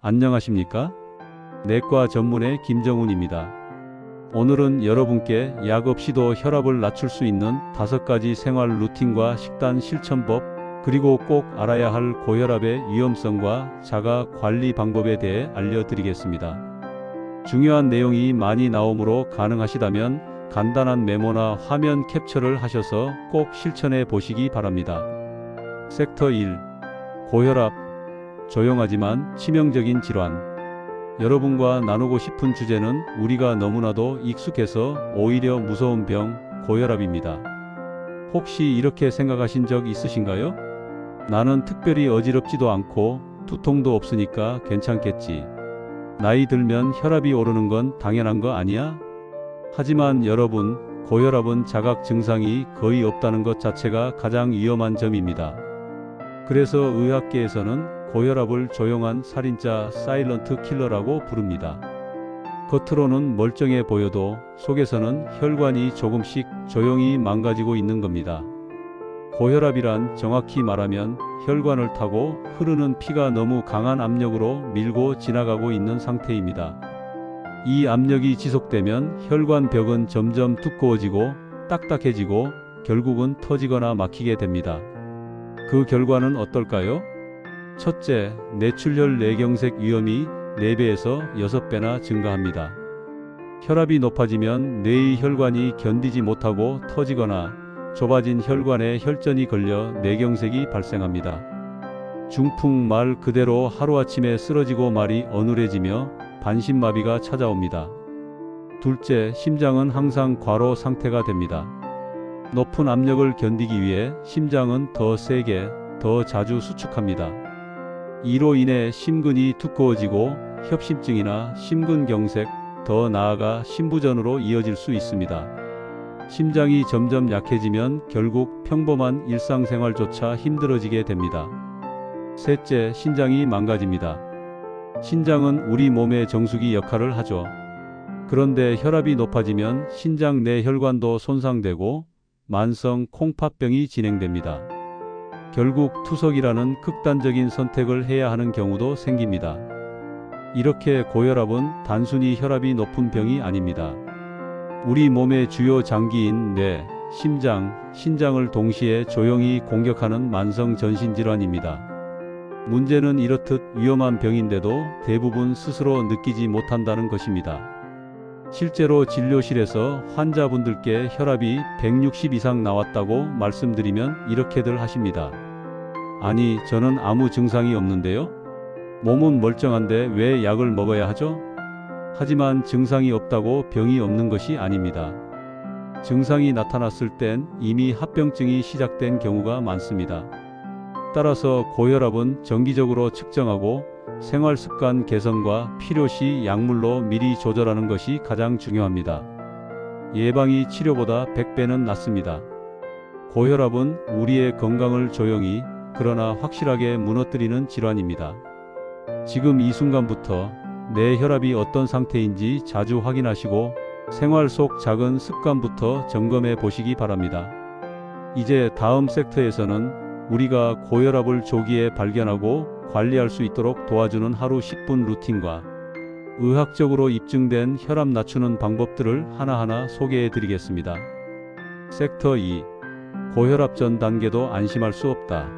안녕하십니까? 내과 전문의 김정훈입니다. 오늘은 여러분께 약 없이도 혈압을 낮출 수 있는 5가지 생활 루틴과 식단 실천법, 그리고 꼭 알아야 할 고혈압의 위험성과 자가 관리 방법에 대해 알려드리겠습니다. 중요한 내용이 많이 나오므로 가능하시다면 간단한 메모나 화면 캡처를 하셔서 꼭 실천해 보시기 바랍니다. 섹터 1. 고혈압. 조용하지만 치명적인 질환. 여러분과 나누고 싶은 주제는 우리가 너무나도 익숙해서 오히려 무서운 병, 고혈압입니다. 혹시 이렇게 생각하신 적 있으신가요? 나는 특별히 어지럽지도 않고 두통도 없으니까 괜찮겠지. 나이 들면 혈압이 오르는 건 당연한 거 아니야? 하지만 여러분, 고혈압은 자각 증상이 거의 없다는 것 자체가 가장 위험한 점입니다. 그래서 의학계에서는 고혈압을 조용한 살인자 사일런트 킬러라고 부릅니다. 겉으로는 멀쩡해 보여도 속에서는 혈관이 조금씩 조용히 망가지고 있는 겁니다. 고혈압이란 정확히 말하면 혈관을 타고 흐르는 피가 너무 강한 압력으로 밀고 지나가고 있는 상태입니다. 이 압력이 지속되면 혈관 벽은 점점 두꺼워지고 딱딱해지고 결국은 터지거나 막히게 됩니다. 그 결과는 어떨까요? 첫째, 뇌출혈 뇌경색 위험이 4배에서 6배나 증가합니다. 혈압이 높아지면 뇌의 혈관이 견디지 못하고 터지거나 좁아진 혈관에 혈전이 걸려 뇌경색이 발생합니다. 중풍 말 그대로 하루아침에 쓰러지고 말이 어눌해지며 반신마비가 찾아옵니다. 둘째, 심장은 항상 과로 상태가 됩니다. 높은 압력을 견디기 위해 심장은 더 세게, 더 자주 수축합니다. 이로 인해 심근이 두꺼워지고 협심증이나 심근경색, 더 나아가 심부전으로 이어질 수 있습니다. 심장이 점점 약해지면 결국 평범한 일상생활조차 힘들어지게 됩니다. 셋째, 신장이 망가집니다. 신장은 우리 몸의 정수기 역할을 하죠. 그런데 혈압이 높아지면 신장 내 혈관도 손상되고 만성 콩팥병이 진행됩니다. 결국 투석이라는 극단적인 선택을 해야 하는 경우도 생깁니다. 이렇게 고혈압은 단순히 혈압이 높은 병이 아닙니다. 우리 몸의 주요 장기인 뇌, 심장, 신장을 동시에 조용히 공격하는 만성 전신질환입니다. 문제는 이렇듯 위험한 병인데도 대부분 스스로 느끼지 못한다는 것입니다. 실제로 진료실에서 환자분들께 혈압이 160 이상 나왔다고 말씀드리면 이렇게들 하십니다. 아니, 저는 아무 증상이 없는데요? 몸은 멀쩡한데 왜 약을 먹어야 하죠? 하지만 증상이 없다고 병이 없는 것이 아닙니다. 증상이 나타났을 땐 이미 합병증이 시작된 경우가 많습니다. 따라서 고혈압은 정기적으로 측정하고 생활습관 개선과 필요시 약물로 미리 조절하는 것이 가장 중요합니다. 예방이 치료보다 100배는 낫습니다. 고혈압은 우리의 건강을 조용히, 그러나 확실하게 무너뜨리는 질환입니다. 지금 이 순간부터 내 혈압이 어떤 상태인지 자주 확인하시고 생활 속 작은 습관부터 점검해 보시기 바랍니다. 이제 다음 섹터에서는 우리가 고혈압을 조기에 발견하고 관리할 수 있도록 도와주는 하루 10분 루틴과 의학적으로 입증된 혈압 낮추는 방법들을 하나하나 소개해 드리겠습니다. 섹터 2. 고혈압 전 단계도 안심할 수 없다.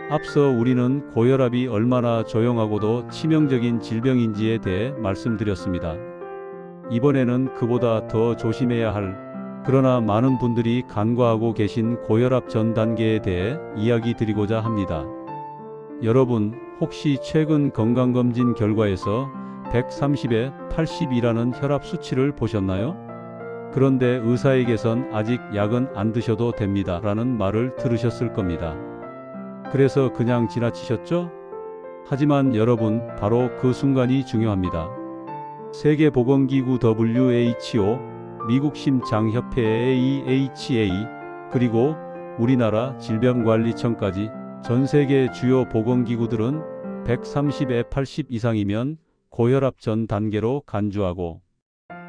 앞서 우리는 고혈압이 얼마나 조용하고도 치명적인 질병인지에 대해 말씀드렸습니다. 이번에는 그보다 더 조심해야 할, 그러나 많은 분들이 간과하고 계신 고혈압 전 단계에 대해 이야기 드리고자 합니다. 여러분, 혹시 최근 건강검진 결과에서 130에 80이라는 혈압 수치를 보셨나요? 그런데 의사에게선 아직 약은 안 드셔도 됩니다 라는 말을 들으셨을 겁니다. 그래서 그냥 지나치셨죠? 하지만 여러분, 바로 그 순간이 중요합니다. 세계보건기구 WHO, 미국 심장협회 AHA, 그리고 우리나라 질병관리청까지 전 세계 주요 보건기구들은 130에 80 이상이면 고혈압 전 단계로 간주하고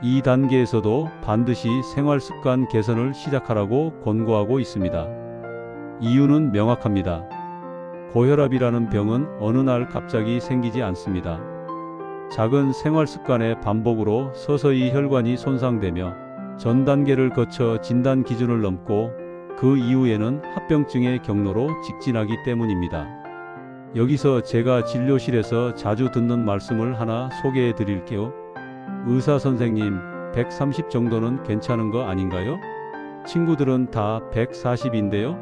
이 단계에서도 반드시 생활습관 개선을 시작하라고 권고하고 있습니다. 이유는 명확합니다. 고혈압이라는 병은 어느 날 갑자기 생기지 않습니다. 작은 생활 습관의 반복으로 서서히 혈관이 손상되며 전 단계를 거쳐 진단 기준을 넘고 그 이후에는 합병증의 경로로 직진하기 때문입니다. 여기서 제가 진료실에서 자주 듣는 말씀을 하나 소개해 드릴게요. 의사 선생님, 130 정도는 괜찮은 거 아닌가요? 친구들은 다 140인데요?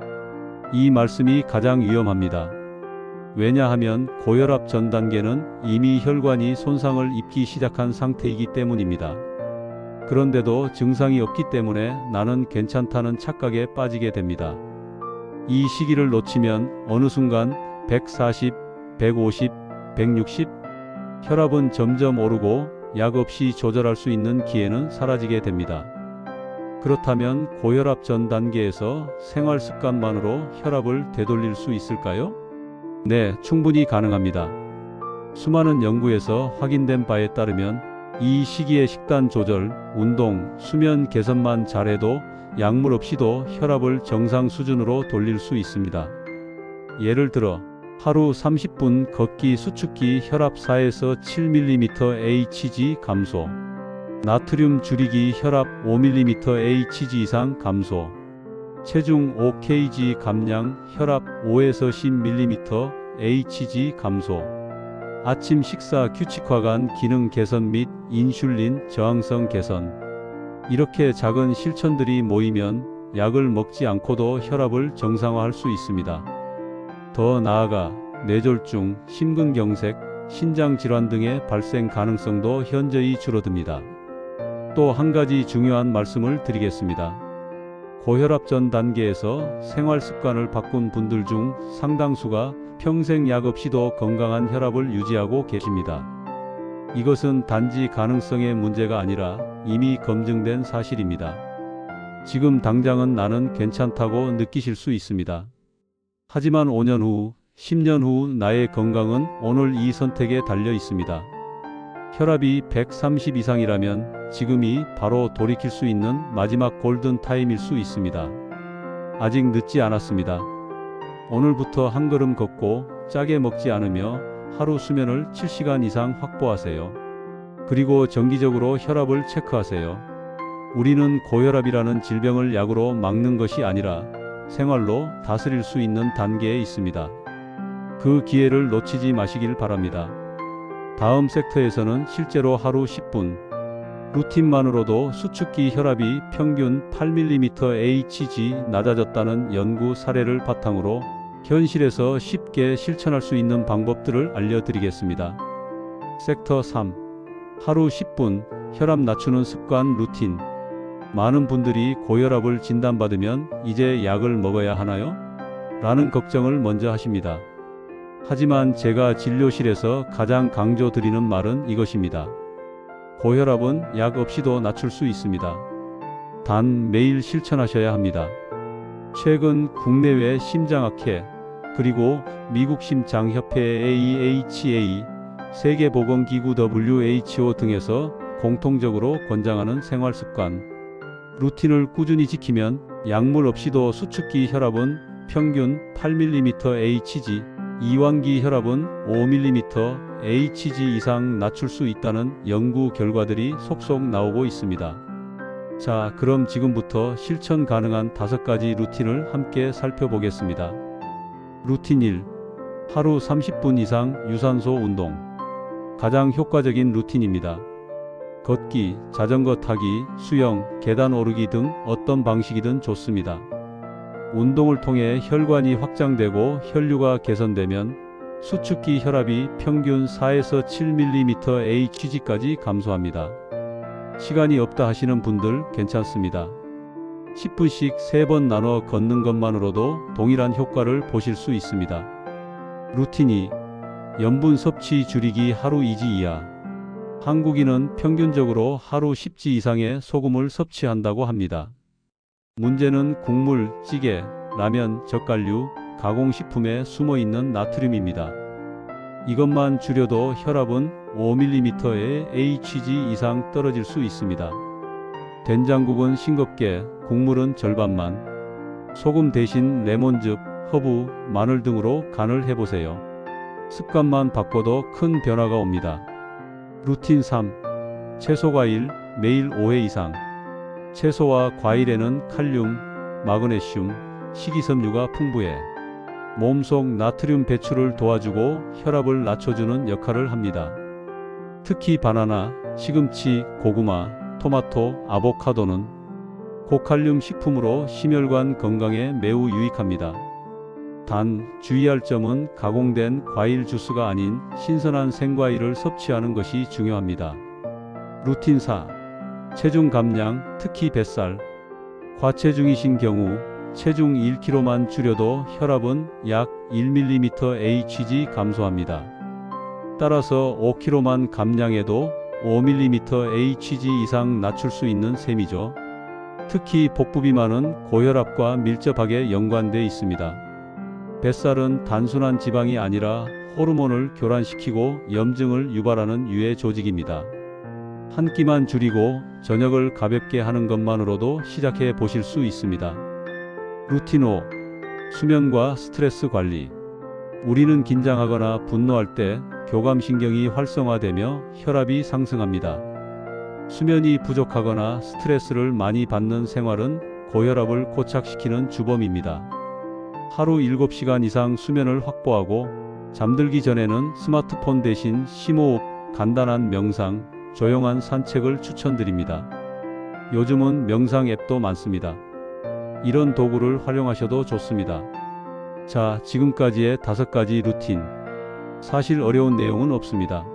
이 말씀이 가장 위험합니다. 왜냐하면 고혈압 전 단계는 이미 혈관이 손상을 입기 시작한 상태이기 때문입니다. 그런데도 증상이 없기 때문에 나는 괜찮다는 착각에 빠지게 됩니다. 이 시기를 놓치면 어느 순간 140, 150, 160 혈압은 점점 오르고 약 없이 조절할 수 있는 기회는 사라지게 됩니다. 그렇다면 고혈압 전 단계에서 생활 습관만으로 혈압을 되돌릴 수 있을까요? 네, 충분히 가능합니다. 수많은 연구에서 확인된 바에 따르면 이 시기에 식단 조절, 운동, 수면 개선만 잘해도 약물 없이도 혈압을 정상 수준으로 돌릴 수 있습니다. 예를 들어 하루 30분 걷기 수축기 혈압 4에서 7mmHg 감소, 나트륨 줄이기 혈압 5mmHg 이상 감소, 체중 5kg 감량 혈압 5에서 10mmHg 감소, 아침 식사 규칙화간 기능 개선 및 인슐린 저항성 개선. 이렇게 작은 실천들이 모이면 약을 먹지 않고도 혈압을 정상화할 수 있습니다. 더 나아가 뇌졸중, 심근경색, 신장질환 등의 발생 가능성도 현저히 줄어듭니다. 또 한 가지 중요한 말씀을 드리겠습니다. 고혈압 전 단계에서 생활 습관을 바꾼 분들 중 상당수가 평생 약 없이도 건강한 혈압을 유지하고 계십니다. 이것은 단지 가능성의 문제가 아니라 이미 검증된 사실입니다. 지금 당장은 나는 괜찮다고 느끼실 수 있습니다. 하지만 5년 후, 10년 후 나의 건강은 오늘 이 선택에 달려 있습니다. 혈압이 130 이상이라면 지금이 바로 돌이킬 수 있는 마지막 골든 타임일 수 있습니다. 아직 늦지 않았습니다. 오늘부터 한 걸음 걷고 짜게 먹지 않으며 하루 수면을 7시간 이상 확보하세요. 그리고 정기적으로 혈압을 체크하세요. 우리는 고혈압이라는 질병을 약으로 막는 것이 아니라 생활로 다스릴 수 있는 단계에 있습니다. 그 기회를 놓치지 마시길 바랍니다. 다음 섹터에서는 실제로 하루 10분 루틴만으로도 수축기 혈압이 평균 8mmHg 낮아졌다는 연구 사례를 바탕으로 현실에서 쉽게 실천할 수 있는 방법들을 알려드리겠습니다. 섹터 3. 하루 10분 혈압 낮추는 습관 루틴. 많은 분들이 고혈압을 진단받으면 이제 약을 먹어야 하나요? 라는 걱정을 먼저 하십니다. 하지만 제가 진료실에서 가장 강조드리는 말은 이것입니다. 고혈압은 약 없이도 낮출 수 있습니다. 단 매일 실천하셔야 합니다. 최근 국내외 심장학회 그리고 미국 심장협회 AHA, 세계보건기구 WHO 등에서 공통적으로 권장하는 생활습관 루틴을 꾸준히 지키면 약물 없이도 수축기 혈압은 평균 8mmHg, 이완기 혈압은 5mmHg 이상 낮출 수 있다는 연구 결과들이 속속 나오고 있습니다. 자, 그럼 지금부터 실천 가능한 5가지 루틴을 함께 살펴보겠습니다. 루틴 1. 하루 30분 이상 유산소 운동. 가장 효과적인 루틴입니다. 걷기, 자전거 타기, 수영, 계단 오르기 등 어떤 방식이든 좋습니다. 운동을 통해 혈관이 확장되고 혈류가 개선되면 수축기 혈압이 평균 4에서 7mmHg까지 감소합니다. 시간이 없다 하시는 분들 괜찮습니다. 10분씩 3번 나눠 걷는 것만으로도 동일한 효과를 보실 수 있습니다. 루틴 2. 염분 섭취 줄이기 하루 2지 이하. 한국인은 평균적으로 하루 10지 이상의 소금을 섭취한다고 합니다. 문제는 국물, 찌개, 라면, 젓갈류, 가공식품에 숨어있는 나트륨입니다. 이것만 줄여도 혈압은 5mmHg 이상 떨어질 수 있습니다. 된장국은 싱겁게, 국물은 절반만. 소금 대신 레몬즙, 허브, 마늘 등으로 간을 해보세요. 습관만 바꿔도 큰 변화가 옵니다. 루틴 3. 채소 과일 매일 5회 이상. 채소와 과일에는 칼륨, 마그네슘, 식이섬유가 풍부해 몸속 나트륨 배출을 도와주고 혈압을 낮춰주는 역할을 합니다. 특히 바나나, 시금치, 고구마, 토마토, 아보카도는 고칼륨 식품으로 심혈관 건강에 매우 유익합니다. 단, 주의할 점은 가공된 과일 주스가 아닌 신선한 생과일을 섭취하는 것이 중요합니다. 루틴 4. 체중 감량, 특히 뱃살. 과체중이신 경우 체중 1kg만 줄여도 혈압은 약 1mmHg 감소합니다. 따라서 5kg만 감량해도 5mmHg 이상 낮출 수 있는 셈이죠. 특히 복부 비만은 고혈압과 밀접하게 연관돼 있습니다. 뱃살은 단순한 지방이 아니라 호르몬을 교란시키고 염증을 유발하는 유해 조직입니다. 한 끼만 줄이고 저녁을 가볍게 하는 것만으로도 시작해 보실 수 있습니다. 루틴 5. 수면과 스트레스 관리. 우리는 긴장하거나 분노할 때 교감신경이 활성화되며 혈압이 상승합니다. 수면이 부족하거나 스트레스를 많이 받는 생활은 고혈압을 고착시키는 주범입니다. 하루 7시간 이상 수면을 확보하고 잠들기 전에는 스마트폰 대신 심호흡, 간단한 명상, 조용한 산책을 추천드립니다. 요즘은 명상 앱도 많습니다. 이런 도구를 활용하셔도 좋습니다. 자, 지금까지의 5가지 루틴. 사실 어려운 내용은 없습니다.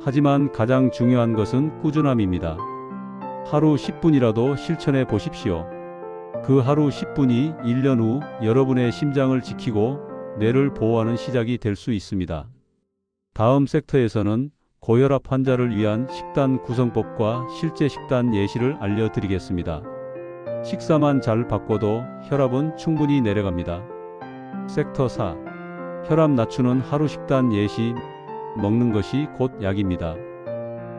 하지만 가장 중요한 것은 꾸준함입니다. 하루 10분이라도 실천해 보십시오. 그 하루 10분이 1년 후 여러분의 심장을 지키고 뇌를 보호하는 시작이 될 수 있습니다. 다음 섹터에서는 고혈압 환자를 위한 식단 구성법과 실제 식단 예시를 알려드리겠습니다. 식사만 잘 바꿔도 혈압은 충분히 내려갑니다. 섹터 4. 혈압 낮추는 하루 식단 예시. 먹는 것이 곧 약입니다.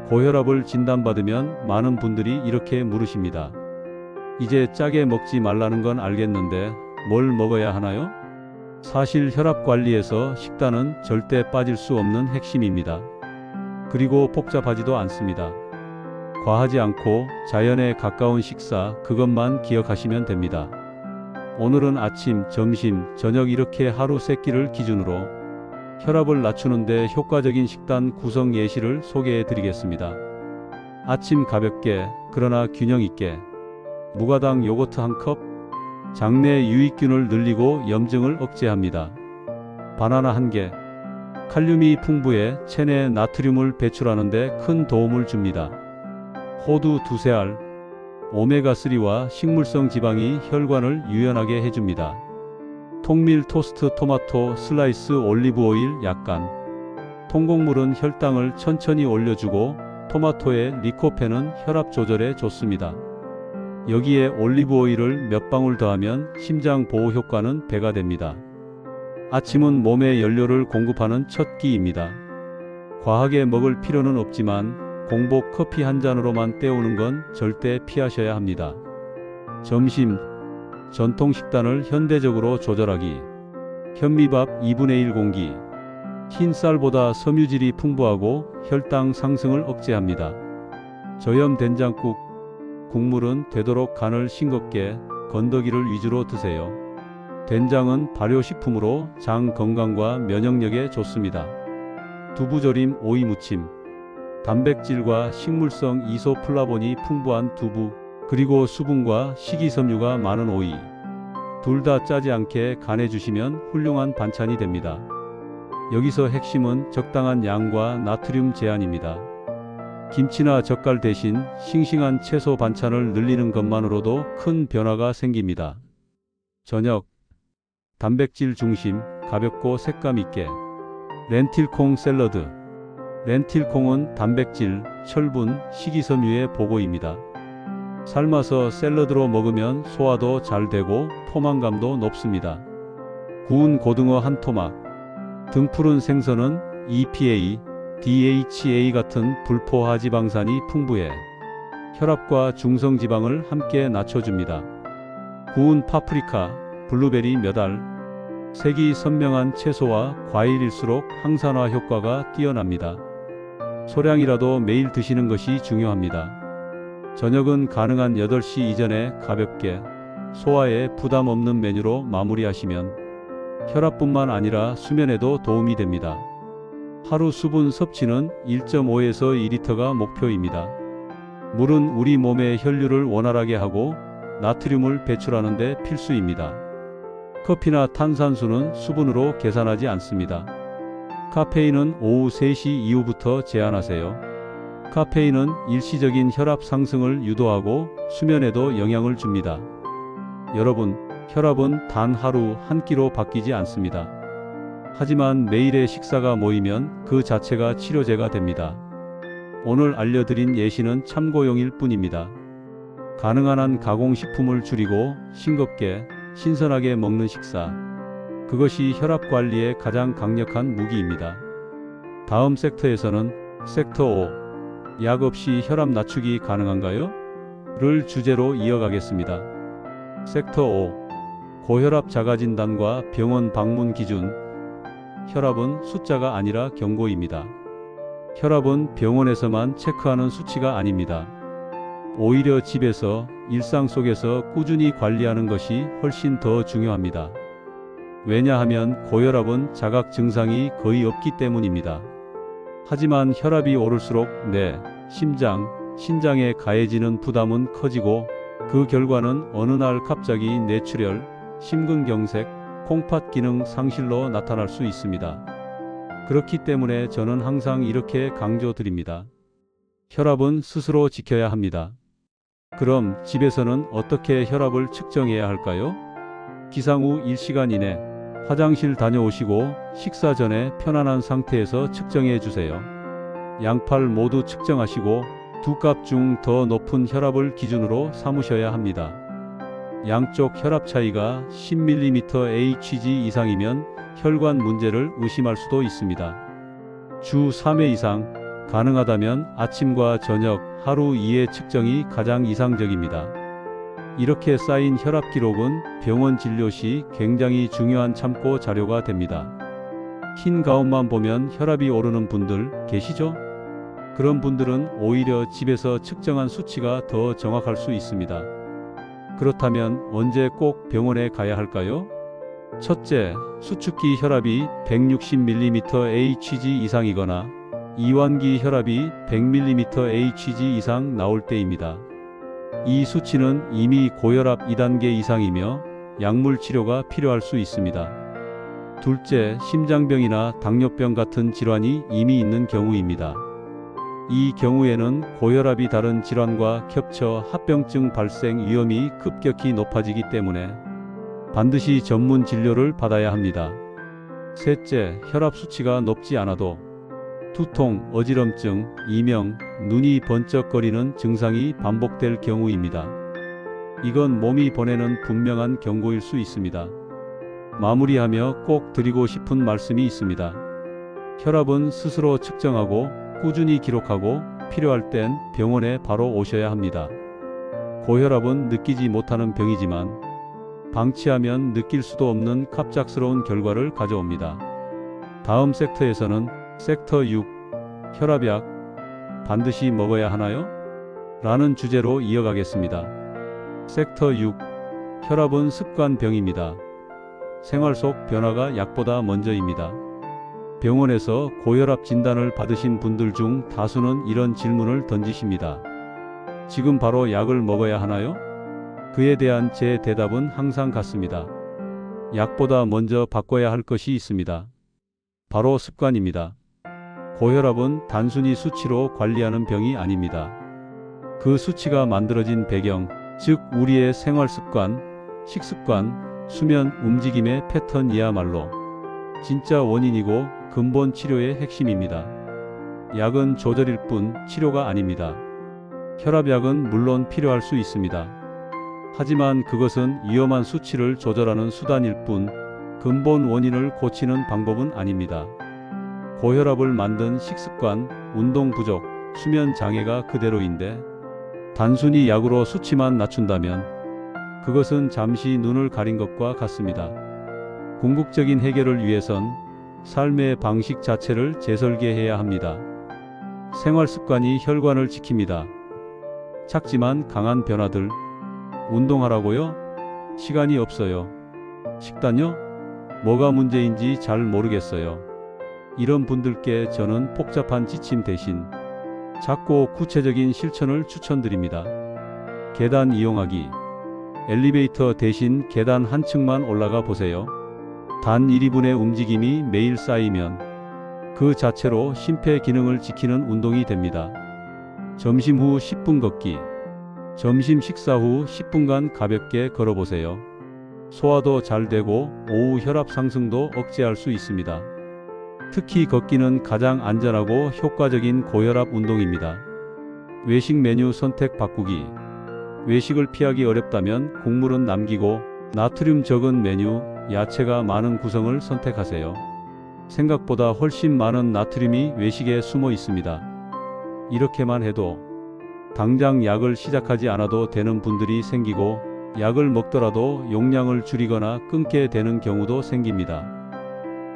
고혈압을 진단받으면 많은 분들이 이렇게 물으십니다. 이제 짜게 먹지 말라는 건 알겠는데 뭘 먹어야 하나요? 사실 혈압 관리에서 식단은 절대 빠질 수 없는 핵심입니다. 그리고 복잡하지도 않습니다. 과하지 않고 자연에 가까운 식사, 그것만 기억하시면 됩니다. 오늘은 아침, 점심, 저녁 이렇게 하루 3끼를 기준으로 혈압을 낮추는데 효과적인 식단 구성 예시를 소개해 드리겠습니다. 아침 가볍게, 그러나 균형 있게. 무가당 요거트 1컵. 장내 유익균을 늘리고 염증을 억제합니다. 바나나 1개. 칼륨이 풍부해 체내 나트륨을 배출하는 데 큰 도움을 줍니다. 호두 2알. 오메가3와 식물성 지방이 혈관을 유연하게 해줍니다. 통밀 토스트 토마토 슬라이스 올리브 오일 약간. 통곡물은 혈당을 천천히 올려주고 토마토의 리코펜은 혈압 조절에 좋습니다. 여기에 올리브 오일을 몇 방울 더하면 심장 보호 효과는 배가 됩니다. 아침은 몸에 연료를 공급하는 첫 끼입니다. 과하게 먹을 필요는 없지만 공복 커피 한 잔으로만 때우는 건 절대 피하셔야 합니다. 점심. 전통 식단을 현대적으로 조절하기. 현미밥 2분의 1 공기. 흰 쌀보다 섬유질이 풍부하고 혈당 상승을 억제합니다. 저염 된장국. 국물은 되도록 간을 싱겁게 건더기를 위주로 드세요. 된장은 발효식품으로 장 건강과 면역력에 좋습니다. 두부조림 오이 무침. 단백질과 식물성 이소플라본이 풍부한 두부, 그리고 수분과 식이섬유가 많은 오이. 둘 다 짜지 않게 간해 주시면 훌륭한 반찬이 됩니다. 여기서 핵심은 적당한 양과 나트륨 제한입니다. 김치나 젓갈 대신 싱싱한 채소 반찬을 늘리는 것만으로도 큰 변화가 생깁니다. 저녁. 단백질 중심, 가볍고 색감 있게. 렌틸콩 샐러드. 렌틸콩은 단백질, 철분, 식이섬유의 보고입니다. 삶아서 샐러드로 먹으면 소화도 잘 되고 포만감도 높습니다. 구운 고등어 한 토막. 등푸른 생선은 EPA, DHA 같은 불포 하지방산이 풍부해 혈압과 중성지방을 함께 낮춰줍니다. 구운 파프리카, 블루베리 몇 알. 색이 선명한 채소와 과일일수록 항산화 효과가 뛰어납니다. 소량이라도 매일 드시는 것이 중요합니다. 저녁은 가능한 8시 이전에 가볍게 소화에 부담 없는 메뉴로 마무리하시면 혈압뿐만 아니라 수면에도 도움이 됩니다. 하루 수분 섭취는 1.5에서 2리터가 목표입니다. 물은 우리 몸의 혈류를 원활하게 하고 나트륨을 배출하는 데 필수입니다. 커피나 탄산수는 수분으로 계산하지 않습니다. 카페인은 오후 3시 이후부터 제한하세요. 카페인은 일시적인 혈압 상승을 유도하고 수면에도 영향을 줍니다. 여러분, 혈압은 단 하루 한 끼로 바뀌지 않습니다. 하지만 매일의 식사가 모이면 그 자체가 치료제가 됩니다. 오늘 알려드린 예시는 참고용일 뿐입니다. 가능한 한 가공식품을 줄이고 싱겁게 신선하게 먹는 식사. 그것이 혈압 관리에 가장 강력한 무기입니다. 다음 섹터에서는 섹터 5. 약 없이 혈압 낮추기 가능한가요? 를 주제로 이어가겠습니다. 섹터 5. 고혈압 자가진단과 병원 방문 기준. 혈압은 숫자가 아니라 경고입니다. 혈압은 병원에서만 체크하는 수치가 아닙니다. 오히려 집에서 일상 속에서 꾸준히 관리하는 것이 훨씬 더 중요합니다. 왜냐하면 고혈압은 자각 증상이 거의 없기 때문입니다. 하지만 혈압이 오를수록 뇌, 심장, 신장에 가해지는 부담은 커지고 그 결과는 어느 날 갑자기 뇌출혈, 심근경색, 콩팥 기능 상실로 나타날 수 있습니다. 그렇기 때문에 저는 항상 이렇게 강조드립니다. 혈압은 스스로 지켜야 합니다. 그럼 집에서는 어떻게 혈압을 측정해야 할까요? 기상 후 1시간 이내 화장실 다녀오시고 식사 전에 편안한 상태에서 측정해 주세요. 양팔 모두 측정하시고 두 값 중 더 높은 혈압을 기준으로 삼으셔야 합니다. 양쪽 혈압 차이가 10mmHg 이상이면 혈관 문제를 의심할 수도 있습니다. 주 3회 이상, 가능하다면 아침과 저녁 하루 2회 측정이 가장 이상적입니다. 이렇게 쌓인 혈압 기록은 병원 진료 시 굉장히 중요한 참고 자료가 됩니다. 흰 가운만 보면 혈압이 오르는 분들 계시죠? 그런 분들은 오히려 집에서 측정한 수치가 더 정확할 수 있습니다. 그렇다면 언제 꼭 병원에 가야 할까요? 첫째, 수축기 혈압이 160mmHg 이상이거나 이완기 혈압이 100mmHg 이상 나올 때입니다. 이 수치는 이미 고혈압 2단계 이상이며 약물 치료가 필요할 수 있습니다. 둘째, 심장병이나 당뇨병 같은 질환이 이미 있는 경우입니다. 이 경우에는 고혈압이 다른 질환과 겹쳐 합병증 발생 위험이 급격히 높아지기 때문에 반드시 전문 진료를 받아야 합니다. 셋째, 혈압 수치가 높지 않아도 두통, 어지럼증, 이명, 눈이 번쩍거리는 증상이 반복될 경우입니다. 이건 몸이 보내는 분명한 경고일 수 있습니다. 마무리하며 꼭 드리고 싶은 말씀이 있습니다. 혈압은 스스로 측정하고 꾸준히 기록하고 필요할 땐 병원에 바로 오셔야 합니다. 고혈압은 느끼지 못하는 병이지만 방치하면 느낄 수도 없는 갑작스러운 결과를 가져옵니다. 다음 섹터에서는 섹터 6. 혈압약 반드시 먹어야 하나요? 라는 주제로 이어가겠습니다. 섹터 6. 혈압은 습관병입니다. 생활 속 변화가 약보다 먼저입니다. 병원에서 고혈압 진단을 받으신 분들 중 다수는 이런 질문을 던지십니다. 지금 바로 약을 먹어야 하나요? 그에 대한 제 대답은 항상 같습니다. 약보다 먼저 바꿔야 할 것이 있습니다. 바로 습관입니다. 고혈압은 단순히 수치로 관리하는 병이 아닙니다. 그 수치가 만들어진 배경, 즉 우리의 생활 습관, 식습관, 수면, 움직임의 패턴이야말로 진짜 원인이고 근본 치료의 핵심입니다. 약은 조절일 뿐 치료가 아닙니다. 혈압약은 물론 필요할 수 있습니다. 하지만 그것은 위험한 수치를 조절하는 수단일 뿐 근본 원인을 고치는 방법은 아닙니다. 고혈압을 만든 식습관, 운동 부족, 수면 장애가 그대로인데 단순히 약으로 수치만 낮춘다면 그것은 잠시 눈을 가린 것과 같습니다. 궁극적인 해결을 위해선 삶의 방식 자체를 재설계해야 합니다. 생활 습관이 혈관을 지킵니다. 작지만 강한 변화들. 운동하라고요? 시간이 없어요. 식단요? 뭐가 문제인지 잘 모르겠어요. 이런 분들께 저는 복잡한 지침 대신 작고 구체적인 실천을 추천드립니다. 계단 이용하기. 엘리베이터 대신 계단 한 층만 올라가 보세요. 단 1~2분의 움직임이 매일 쌓이면 그 자체로 심폐 기능을 지키는 운동이 됩니다. 점심 후 10분 걷기. 점심 식사 후 10분간 가볍게 걸어보세요. 소화도 잘 되고 오후 혈압 상승도 억제할 수 있습니다. 특히 걷기는 가장 안전하고 효과적인 고혈압 운동입니다. 외식 메뉴 선택 바꾸기. 외식을 피하기 어렵다면 국물은 남기고 나트륨 적은 메뉴, 야채가 많은 구성을 선택하세요. 생각보다 훨씬 많은 나트륨이 외식에 숨어 있습니다. 이렇게만 해도 당장 약을 시작하지 않아도 되는 분들이 생기고, 약을 먹더라도 용량을 줄이거나 끊게 되는 경우도 생깁니다.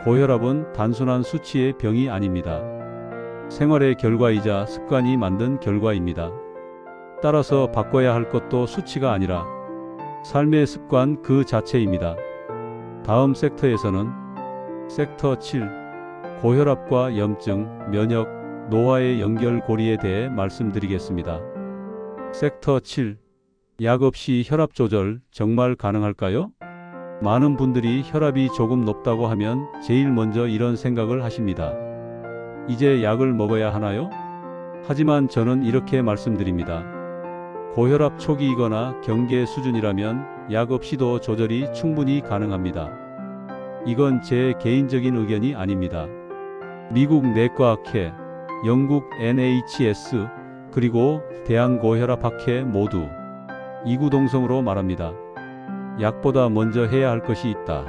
고혈압은 단순한 수치의 병이 아닙니다. 생활의 결과이자 습관이 만든 결과입니다. 따라서 바꿔야 할 것도 수치가 아니라 삶의 습관 그 자체입니다. 다음 섹터에서는 섹터 7, 고혈압과 염증, 면역, 노화의 연결고리에 대해 말씀드리겠습니다. 섹터 7, 약 없이 혈압 조절 정말 가능할까요? 많은 분들이 혈압이 조금 높다고 하면 제일 먼저 이런 생각을 하십니다. 이제 약을 먹어야 하나요? 하지만 저는 이렇게 말씀드립니다. 고혈압 초기이거나 경계 수준이라면 약 없이도 조절이 충분히 가능합니다. 이건 제 개인적인 의견이 아닙니다. 미국 내과학회, 영국 NHS, 그리고 대한고혈압학회 모두 이구동성으로 말합니다. 약보다 먼저 해야 할 것이 있다.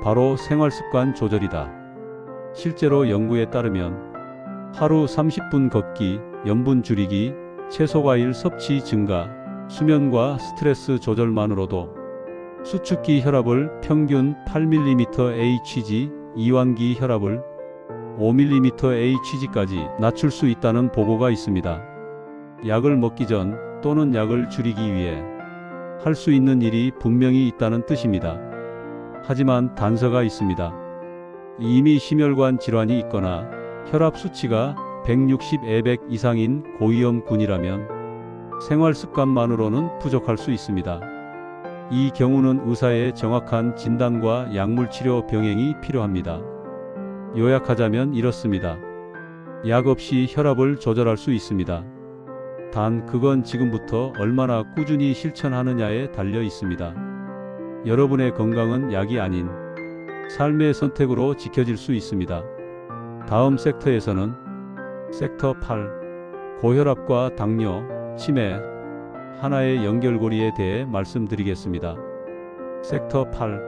바로 생활습관 조절이다. 실제로 연구에 따르면 하루 30분 걷기, 염분 줄이기, 채소과일 섭취 증가, 수면과 스트레스 조절만으로도 수축기 혈압을 평균 8mmHg, 이완기 혈압을 5mmHg까지 낮출 수 있다는 보고가 있습니다. 약을 먹기 전 또는 약을 줄이기 위해 할 수 있는 일이 분명히 있다는 뜻입니다. 하지만 단서가 있습니다. 이미 심혈관 질환이 있거나 혈압 수치가 160/200 이상인 고위험군이라면 생활 습관만으로는 부족할 수 있습니다. 이 경우는 의사의 정확한 진단과 약물 치료 병행이 필요합니다. 요약하자면 이렇습니다. 약 없이 혈압을 조절할 수 있습니다. 단 그건 지금부터 얼마나 꾸준히 실천하느냐에 달려 있습니다. 여러분의 건강은 약이 아닌 삶의 선택으로 지켜질 수 있습니다. 다음 섹터에서는 섹터 8, 고혈압과 당뇨, 치매, 하나의 연결고리에 대해 말씀드리겠습니다. 섹터 8,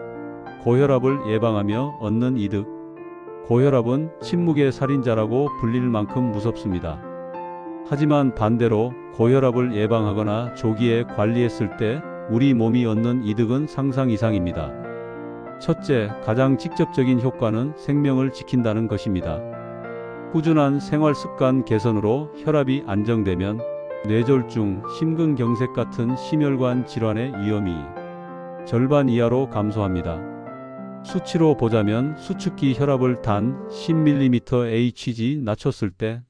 고혈압을 예방하며 얻는 이득. 고혈압은 침묵의 살인자라고 불릴 만큼 무섭습니다. 하지만 반대로 고혈압을 예방하거나 조기에 관리했을 때 우리 몸이 얻는 이득은 상상 이상입니다. 첫째, 가장 직접적인 효과는 생명을 지킨다는 것입니다. 꾸준한 생활 습관 개선으로 혈압이 안정되면 뇌졸중, 심근경색 같은 심혈관 질환의 위험이 절반 이하로 감소합니다. 수치로 보자면 수축기 혈압을 단 10mmHg 낮췄을 때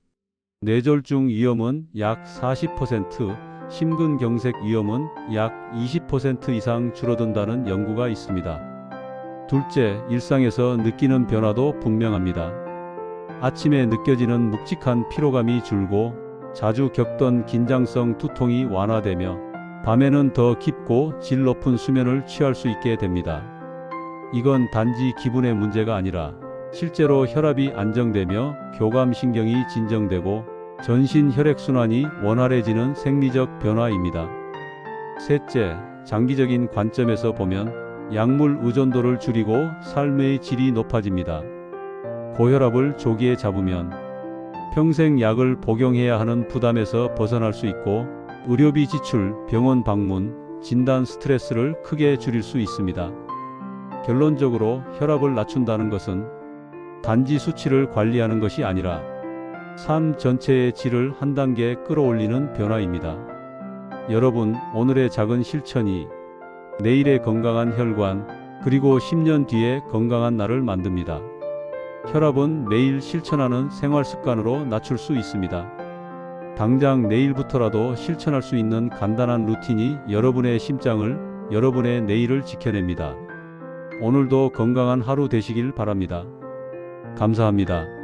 뇌졸중 위험은 약 40%, 심근경색 위험은 약 20% 이상 줄어든다는 연구가 있습니다. 둘째, 일상에서 느끼는 변화도 분명합니다. 아침에 느껴지는 묵직한 피로감이 줄고 자주 겪던 긴장성 두통이 완화되며 밤에는 더 깊고 질 높은 수면을 취할 수 있게 됩니다. 이건 단지 기분의 문제가 아니라 실제로 혈압이 안정되며 교감신경이 진정되고 전신 혈액순환이 원활해지는 생리적 변화입니다. 셋째, 장기적인 관점에서 보면 약물 의존도를 줄이고 삶의 질이 높아집니다. 고혈압을 조기에 잡으면 평생 약을 복용해야 하는 부담에서 벗어날 수 있고 의료비 지출, 병원 방문, 진단 스트레스를 크게 줄일 수 있습니다. 결론적으로 혈압을 낮춘다는 것은 단지 수치를 관리하는 것이 아니라 삶 전체의 질을 한 단계 끌어올리는 변화입니다. 여러분, 오늘의 작은 실천이 내일의 건강한 혈관, 그리고 10년 뒤에 건강한 나를 만듭니다. 혈압은 매일 실천하는 생활 습관으로 낮출 수 있습니다. 당장 내일부터라도 실천할 수 있는 간단한 루틴이 여러분의 심장을, 여러분의 내일을 지켜냅니다. 오늘도 건강한 하루 되시길 바랍니다. 감사합니다.